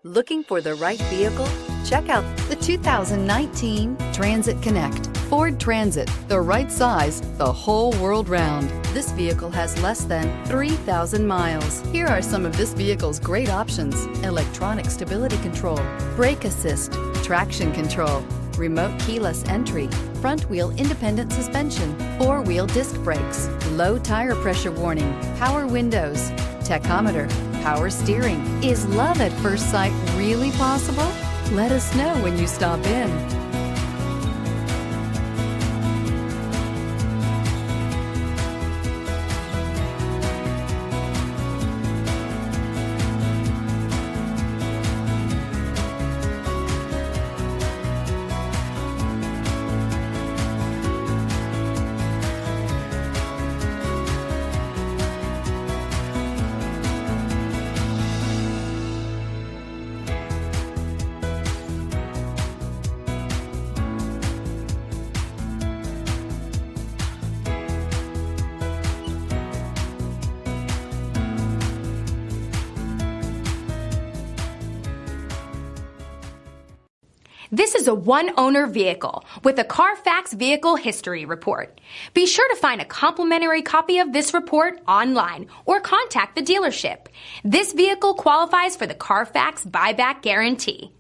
Looking for the right vehicle? Check out the 2019 Transit Connect. Ford Transit, the right size, the whole world round. This vehicle has less than 3,000 miles. Here are some of this vehicle's great options: electronic stability control, brake assist, traction control, remote keyless entry, front wheel independent suspension, four-wheel disc brakes, low tire pressure warning, power windows, tachometer, power steering. Is love at first sight really possible? Let us know when you stop in. This is a one-owner vehicle with a Carfax Vehicle History Report. Be sure to find a complimentary copy of this report online or contact the dealership. This vehicle qualifies for the Carfax Buyback Guarantee.